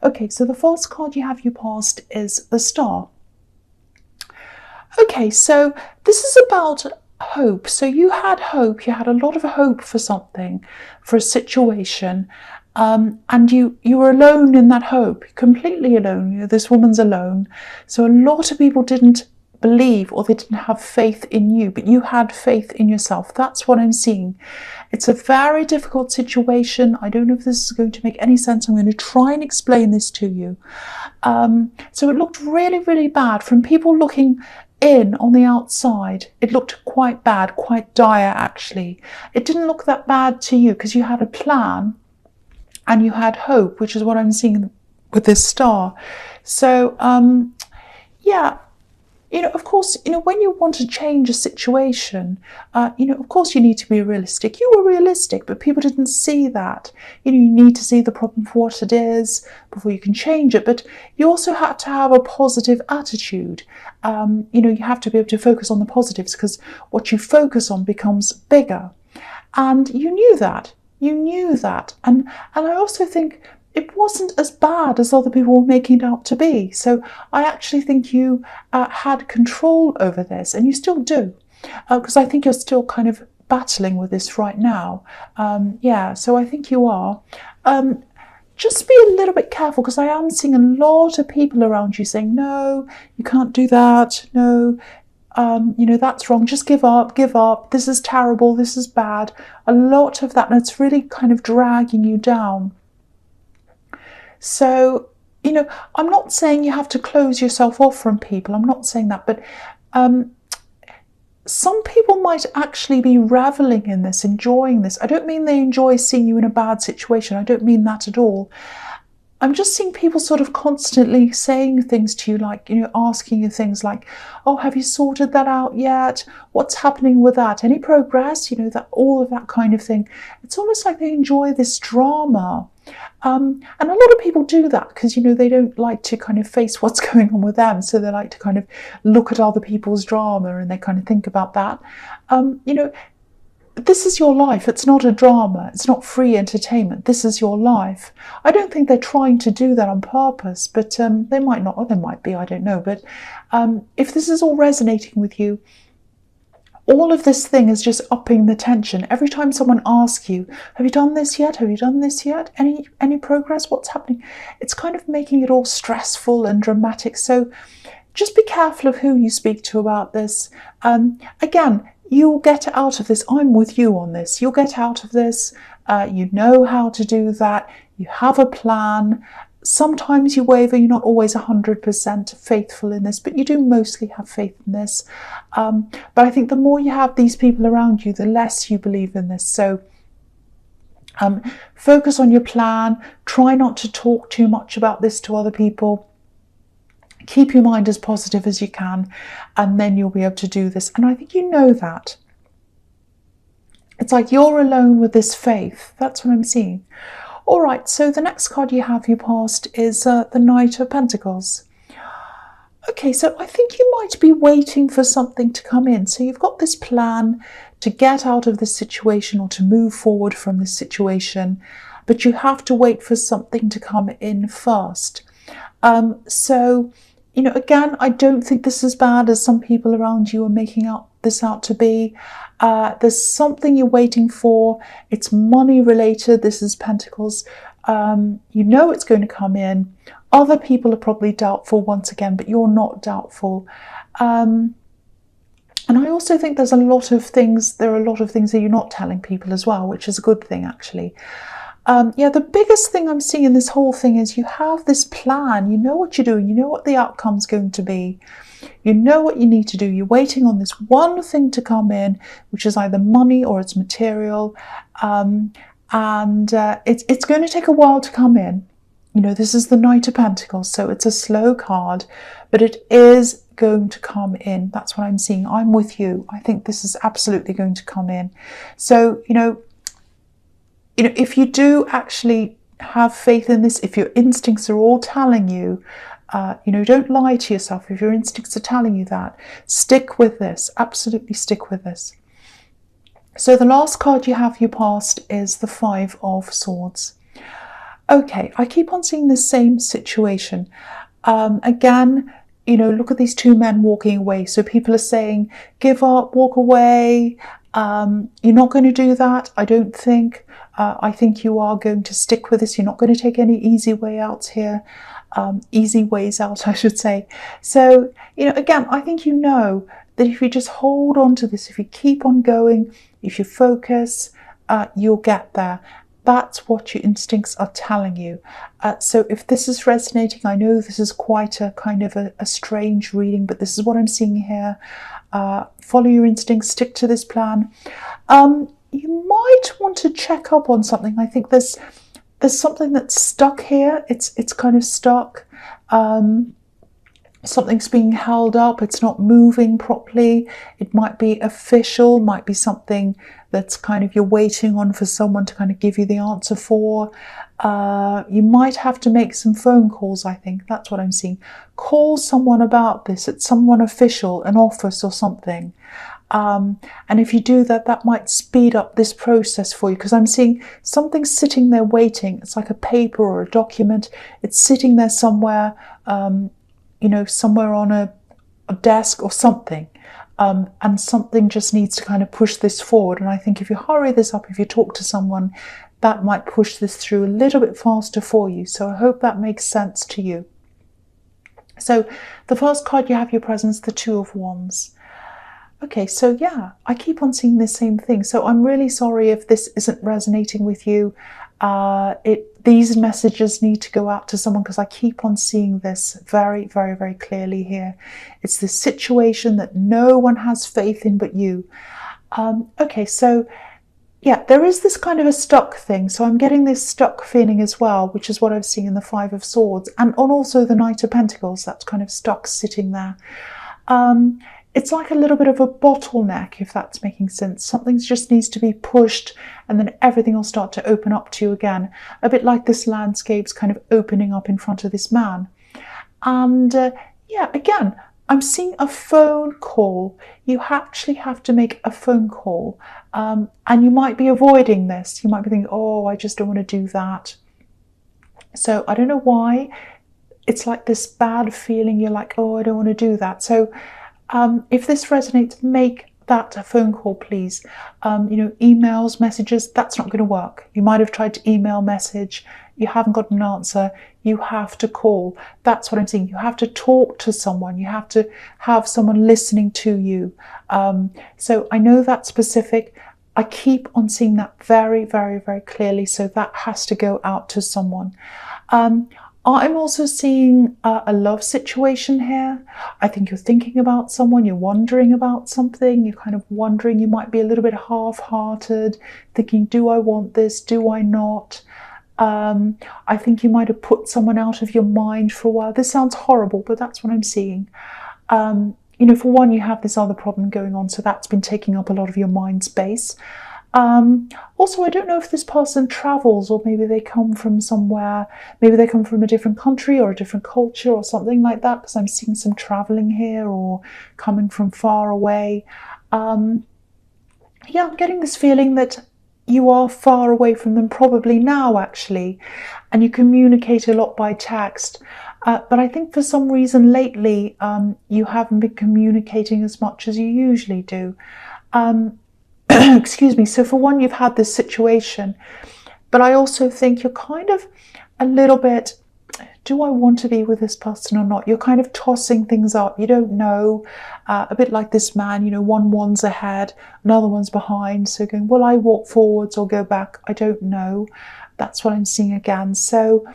Okay, so the first card you have, your past, is the Star. Okay, so this is about hope. So you had hope, you had a lot of hope for something, for a situation, and you were alone in that hope, completely alone. You know, this woman's alone. So a lot of people didn't believe, or they didn't have faith in you, but you had faith in yourself. That's what I'm seeing. It's a very difficult situation. I don't know if this is going to make any sense. I'm going to try and explain this to you. So it looked really, really bad from people looking in on the outside. It looked quite bad, quite dire actually. It didn't look that bad to you because you had a plan and you had hope, which is what I'm seeing with this Star. So yeah, you know, of course, you know, when you want to change a situation, you know, of course you need to be realistic. You were realistic, but people didn't see that. You know, you need to see the problem for what it is before you can change it. But you also had to have a positive attitude. You know, you have to be able to focus on the positives, because what you focus on becomes bigger. And you knew that. You knew that. And I also think it wasn't as bad as other people were making it out to be. So I actually think you had control over this, and you still do, because I think you're still kind of battling with this right now. Yeah, so I think you are. Just be a little bit careful, because I am seeing a lot of people around you saying, no, you can't do that, no, you know, that's wrong, just give up, this is terrible, this is bad. A lot of that, and it's really kind of dragging you down. So, you know, I'm not saying you have to close yourself off from people. I'm not saying that. But some people might actually be reveling in this, enjoying this. I don't mean they enjoy seeing you in a bad situation. I don't mean that at all. I'm just seeing people sort of constantly saying things to you, like, you know, asking you things like, oh, have you sorted that out yet? What's happening with that? Any progress? You know, that, all of that kind of thing. It's almost like they enjoy this drama. And a lot of people do that because, you know, they don't like to kind of face what's going on with them. So they like to kind of look at other people's drama and they kind of think about that. You know, this is your life. It's not a drama. It's not free entertainment. This is your life. I don't think they're trying to do that on purpose, but they might not, or they might be, I don't know. But if this is all resonating with you, all of this thing is just upping the tension. Every time someone asks you, have you done this yet? Have you done this yet? Any progress? What's happening? It's kind of making it all stressful and dramatic. So just be careful of who you speak to about this. Again, you'll get out of this. I'm with you on this. You'll get out of this. You know how to do that. You have a plan. Sometimes you waver. You're not always 100% faithful in this, but you do mostly have faith in this. But I think the more you have these people around you, the less you believe in this. So focus on your plan. Try not to talk too much about this to other people. Keep your mind as positive as you can, and then you'll be able to do this. And I think you know that. It's like you're alone with this faith. That's what I'm seeing. All right, so the next card you have, your past, is the Knight of Pentacles. Okay, so I think you might be waiting for something to come in. So you've got this plan to get out of this situation or to move forward from this situation, but you have to wait for something to come in first. So, you know, again, I don't think this is bad as some people around you are making this out to be. There's something you're waiting for. It's money related. This is Pentacles. You know it's going to come in. Other people are probably doubtful once again, but you're not doubtful. And I also think there are a lot of things that you're not telling people as well, which is a good thing actually. Yeah, the biggest thing I'm seeing in this whole thing is you have this plan. You know what you're doing. You know what the outcome's going to be. You know what you need to do. You're waiting on this one thing to come in, which is either money or it's material. It's going to take a while to come in. You know, this is the Knight of Pentacles, so it's a slow card, but it is going to come in. That's what I'm seeing. I'm with you. I think this is absolutely going to come in. So, you know, if you do actually have faith in this, if your instincts are all telling you, you know, don't lie to yourself. If your instincts are telling you that, stick with this. Absolutely stick with this. So the last card you have, your past, is the Five of Swords. Okay, I keep on seeing the same situation. Again, look at these two men walking away. So people are saying, give up, walk away. You're not going to do that, I don't think. I think you are going to stick with this. You're not going to take any easy way out here. Easy ways out, I should say. So, again, I think that if you just hold on to this, if you keep on going, if you focus, you'll get there. That's what your instincts are telling you. So if this is resonating, I know this is quite a kind of a strange reading, but this is what I'm seeing here. Follow your instincts, stick to this plan. You might want to check up on something. I think there's something that's stuck here. It's kind of stuck. Something's being held up. It's not moving properly. It might be official, might be something that's kind of you're waiting on for someone to kind of give you the answer for. You might have to make some phone calls, I think. That's what I'm seeing. Call someone about this. It's someone official, an office or something. And if you do that, that might speed up this process for you, because I'm seeing something sitting there waiting. It's like a paper or a document. It's sitting there somewhere, somewhere on a desk or something. And something just needs to kind of push this forward. And I think if you hurry this up, if you talk to someone, that might push this through a little bit faster for you. So I hope that makes sense to you. So the first card you have your presence, the Two of Wands. Okay, so yeah, I keep on seeing the same thing. So I'm really sorry if this isn't resonating with you. These messages need to go out to someone, because I keep on seeing this very, very, very clearly here. It's this situation that no one has faith in but you. Okay, so yeah, there is this kind of a stuck thing. So I'm getting this stuck feeling as well, which is what I've seen in the Five of Swords, and on also the Knight of Pentacles. That's kind of stuck sitting there. It's like a little bit of a bottleneck, if that's making sense. Something just needs to be pushed, and then everything will start to open up to you again. A bit like this landscape's kind of opening up in front of this man. And yeah, again, I'm seeing a phone call. You actually have to make a phone call. And you might be avoiding this. You might be thinking, oh, I just don't want to do that. So I don't know why. It's like this bad feeling. You're like, oh, I don't want to do that. So if this resonates, make that a phone call, please. Emails, messages, that's not going to work. You might have tried to email, message, you haven't got an answer. You have to call. That's what I'm seeing. You have to talk to someone. You have to have someone listening to you. So I know that's specific. I keep on seeing that very, very, very clearly. So that has to go out to someone. I'm also seeing a love situation here. I think you're thinking about someone, you're wondering about something, you're kind of wondering, you might be a little bit half-hearted, thinking, do I want this, do I not? I think you might have put someone out of your mind for a while. This sounds horrible, but that's what I'm seeing. For one, you have this other problem going on, so that's been taking up a lot of your mind space. Also, I don't know if this person travels, or maybe they come from somewhere, maybe they come from a different country or a different culture or something like that, because I'm seeing some traveling here or coming from far away. Yeah, I'm getting this feeling that you are far away from them probably now, actually, and you communicate a lot by text. But I think for some reason lately, you haven't been communicating as much as you usually do. Excuse me. So for one, you've had this situation, but I also think you're kind of a little bit, do I want to be with this person or not? You're kind of tossing things up. You don't know, a bit like this man, one's ahead, another one's behind. So going, will I walk forwards or go back? I don't know. That's what I'm seeing again. So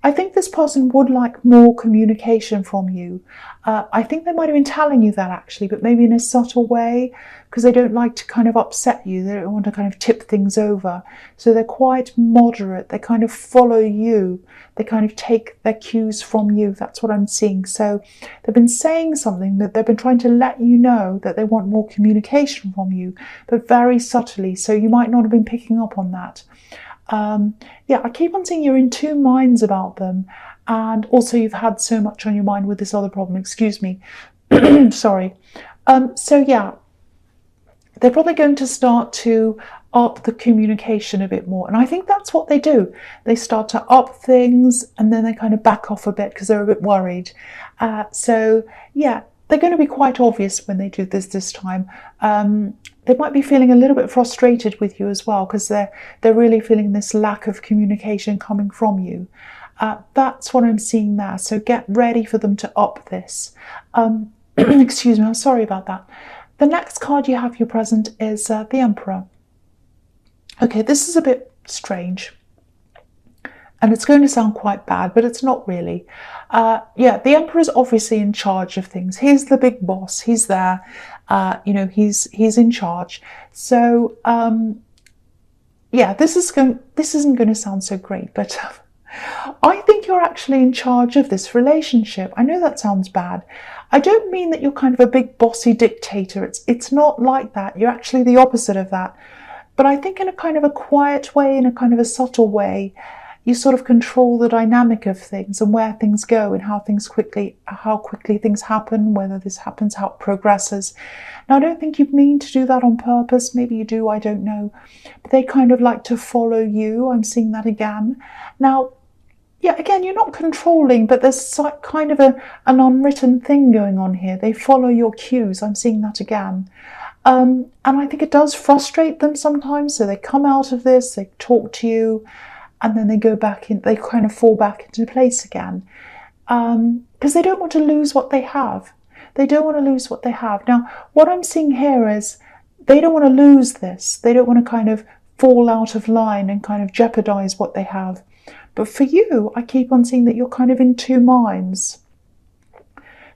I think this person would like more communication from you. I think they might have been telling you that actually, but maybe in a subtle way, because they don't like to kind of upset you. They don't want to kind of tip things over. So they're quite moderate. They kind of follow you. They kind of take their cues from you. That's what I'm seeing. So they've been saying something, that they've been trying to let you know that they want more communication from you, but very subtly. So you might not have been picking up on that. Yeah, I keep on seeing you're in two minds about them, and also you've had so much on your mind with this other problem. Excuse me. Sorry. So yeah, they're probably going to start to up the communication a bit more. And I think that's what they do. They start to up things and then they kind of back off a bit because they're a bit worried. So yeah, they're going to be quite obvious when they do this time. They might be feeling a little bit frustrated with you as well because they're really feeling this lack of communication coming from you. That's what I'm seeing there. So get ready for them to up this. Excuse me, I'm sorry about that. The next card you have your present is the Emperor. Okay, this is a bit strange. And it's going to sound quite bad, but it's not really. Yeah, the Emperor is obviously in charge of things. He's the big boss. He's there. You know, he's in charge. So yeah, this isn't going to sound so great, but I think you're actually in charge of this relationship. I know that sounds bad. I don't mean that you're kind of a big bossy dictator. It's not like that. You're actually the opposite of that. But I think in a kind of a quiet way, in a kind of a subtle way, you sort of control the dynamic of things and where things go and how quickly things happen, whether this happens, how it progresses. Now, I don't think you mean to do that on purpose. Maybe you do, I don't know. But they kind of like to follow you. I'm seeing that again. Now, yeah, again, you're not controlling, but there's kind of an unwritten thing going on here. They follow your cues. I'm seeing that again. And I think it does frustrate them sometimes. So they come out of this, they talk to you, and then they go back in, they kind of fall back into place again. Because they don't want to lose what they have. They don't want to lose what they have. Now, what I'm seeing here is they don't want to lose this. They don't want to kind of fall out of line and kind of jeopardize what they have. But for you, I keep on seeing that you're kind of in two minds.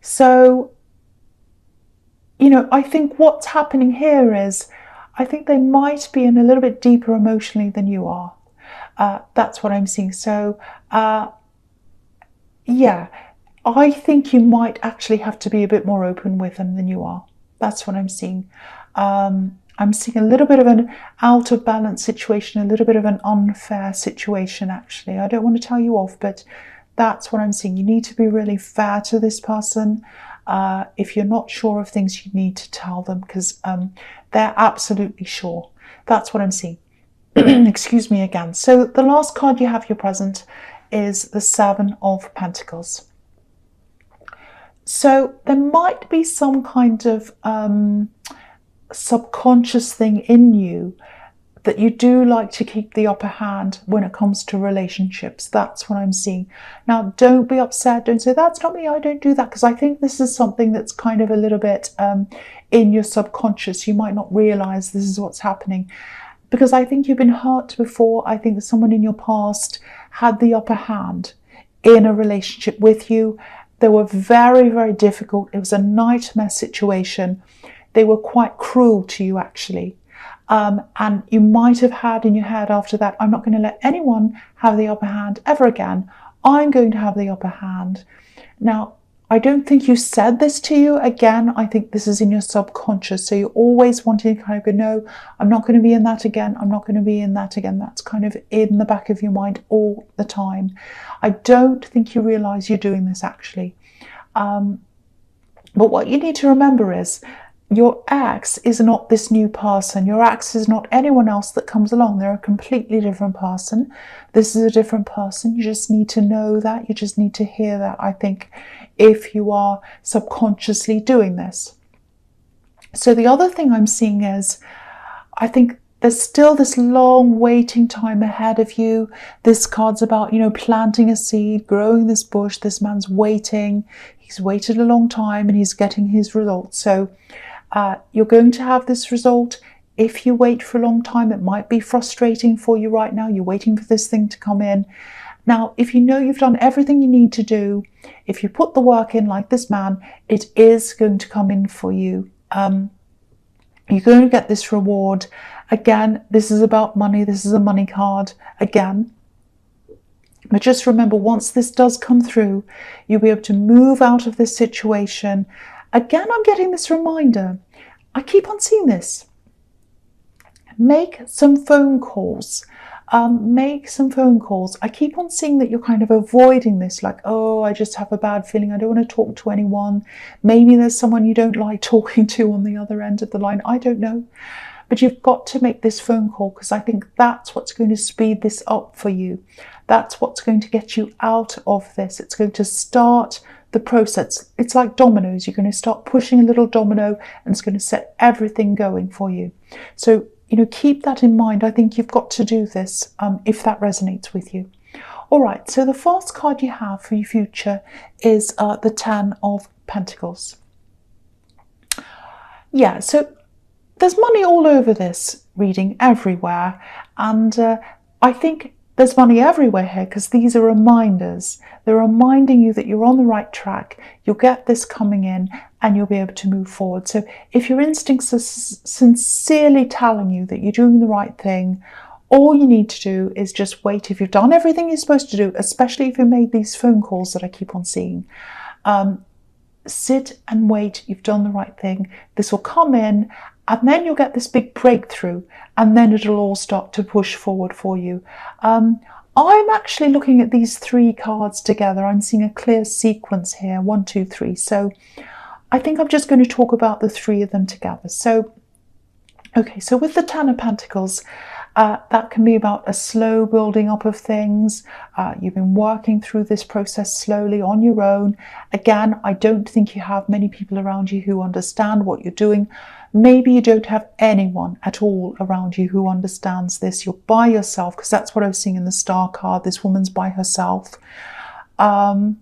So, you know, I think what's happening here is, I think they might be in a little bit deeper emotionally than you are. That's what I'm seeing. So, yeah, I think you might actually have to be a bit more open with them than you are. That's what I'm seeing. I'm seeing a little bit of an out of balance situation, a little bit of an unfair situation, actually. I don't want to tell you off, but that's what I'm seeing. You need to be really fair to this person. If you're not sure of things, you need to tell them because they're absolutely sure. That's what I'm seeing. Excuse me again. So the last card you have your present is the Seven of Pentacles. So there might be some kind of subconscious thing in you that you do like to keep the upper hand when it comes to relationships. That's what I'm seeing. Now, don't be upset. Don't say, that's not me, I don't do that. Because I think this is something that's kind of a little bit in your subconscious. You might not realize this is what's happening. Because I think you've been hurt before. I think that someone in your past had the upper hand in a relationship with you. They were very, very difficult. It was a nightmare situation. They were quite cruel to you, actually. And you might have had in your head after that, I'm not going to let anyone have the upper hand ever again. I'm going to have the upper hand. Now, I don't think you said this to you. Again, I think this is in your subconscious. So you're always wanting to kind of go, no, I'm not going to be in that again. I'm not going to be in that again. That's kind of in the back of your mind all the time. I don't think you realize you're doing this, actually. But what you need to remember is, your ex is not this new person. Your ex is not anyone else that comes along. They're a completely different person. This is a different person. You just need to know that. You just need to hear that, I think, if you are subconsciously doing this. So the other thing I'm seeing is, I think there's still this long waiting time ahead of you. This card's about, you know, planting a seed, growing this bush. This man's waiting. He's waited a long time and he's getting his results. So you're going to have this result. If you wait for a long time, it might be frustrating for you right now. You're waiting for this thing to come in. Now, if you know you've done everything you need to do, if you put the work in like this man, it is going to come in for you. You're going to get this reward. Again, this is about money. This is a money card again. But just remember, once this does come through, you'll be able to move out of this situation. Again, I'm getting this reminder. I keep on seeing this. Make some phone calls. Make some phone calls. I keep on seeing that you're kind of avoiding this, like, oh, I just have a bad feeling. I don't want to talk to anyone. Maybe there's someone you don't like talking to on the other end of the line. I don't know. but you've got to make this phone call, because I think that's what's going to speed this up for you. That's what's going to get you out of this. It's going to start the process. It's like dominoes. You're going to start pushing a little domino, and it's going to set everything going for you. So, keep that in mind. I think you've got to do this if that resonates with you. All right, so the first card you have for your future is the Ten of Pentacles. Yeah, so there's money all over this reading, everywhere. And I think there's money everywhere here because these are reminders. They're reminding you that you're on the right track. You'll get this coming in and you'll be able to move forward. So if your instincts are sincerely telling you that you're doing the right thing, all you need to do is just wait. If you've done everything you're supposed to do, especially if you made these phone calls that I keep on seeing, sit and wait. You've done the right thing. This will come in, and then you'll get this big breakthrough, and then it'll all start to push forward for you. I'm actually looking at these three cards together. I'm seeing a clear sequence here, 1, 2, 3. So I think I'm just going to talk about the three of them together. So, okay, so with the Ten of Pentacles, that can be about a slow building up of things. You've been working through this process slowly on your own. Again, I don't think you have many people around you who understand what you're doing. Maybe you don't have anyone at all around you who understands this. You're by yourself, because that's what I was seeing in the Star card. This woman's by herself. If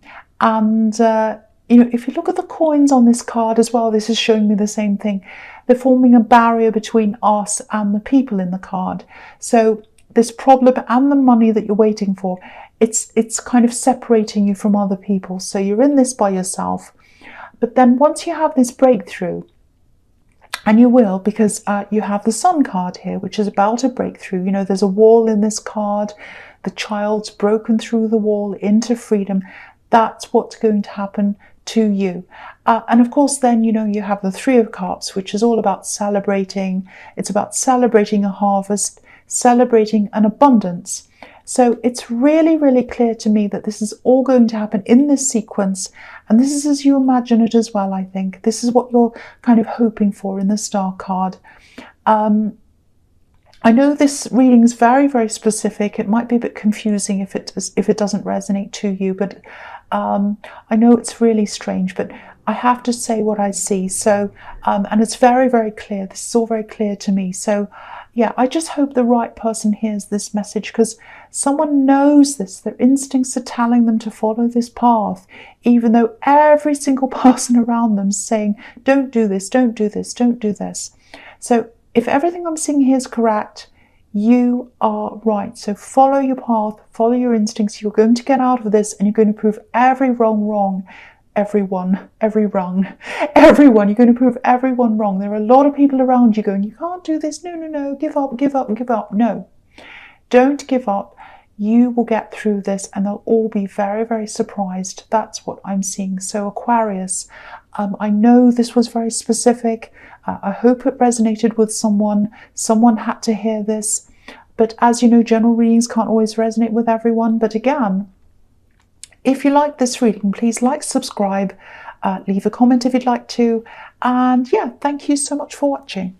you look at the coins on this card as well, this is showing me the same thing. They're forming a barrier between us and the people in the card. So this problem and the money that you're waiting for, it's kind of separating you from other people. So you're in this by yourself. But then once you have this breakthrough, and you will, because you have the Sun card here, which is about a breakthrough. There's a wall in this card. The child's broken through the wall into freedom. That's what's going to happen to you. And of course, then, you have the Three of Cups, which is all about celebrating. It's about celebrating a harvest, celebrating an abundance. So it's really, really clear to me that this is all going to happen in this sequence. And this is as you imagine it as well, I think. This is what you're kind of hoping for in the Star card. I know this reading is very, very specific. It might be a bit confusing if it doesn't resonate to you, but I know it's really strange, but I have to say what I see. So, and it's very, very clear. This is all very clear to me. So, yeah, I just hope the right person hears this message, because someone knows this. Their instincts are telling them to follow this path, even though every single person around them is saying, don't do this, don't do this, don't do this. So if everything I'm seeing here is correct, you are right. So follow your path, follow your instincts. You're going to get out of this, and you're going to prove every wrong wrong. Everyone. You're going to prove everyone wrong. There are a lot of people around you going, you can't do this. No. Give up. No, don't give up. You will get through this, and they'll all be very, very surprised. That's what I'm seeing. So Aquarius, I know this was very specific. I hope it resonated with someone. Someone had to hear this. But as you know, general readings can't always resonate with everyone. But again, if you like this reading, please like, subscribe, leave a comment if you'd like to. And yeah, thank you so much for watching.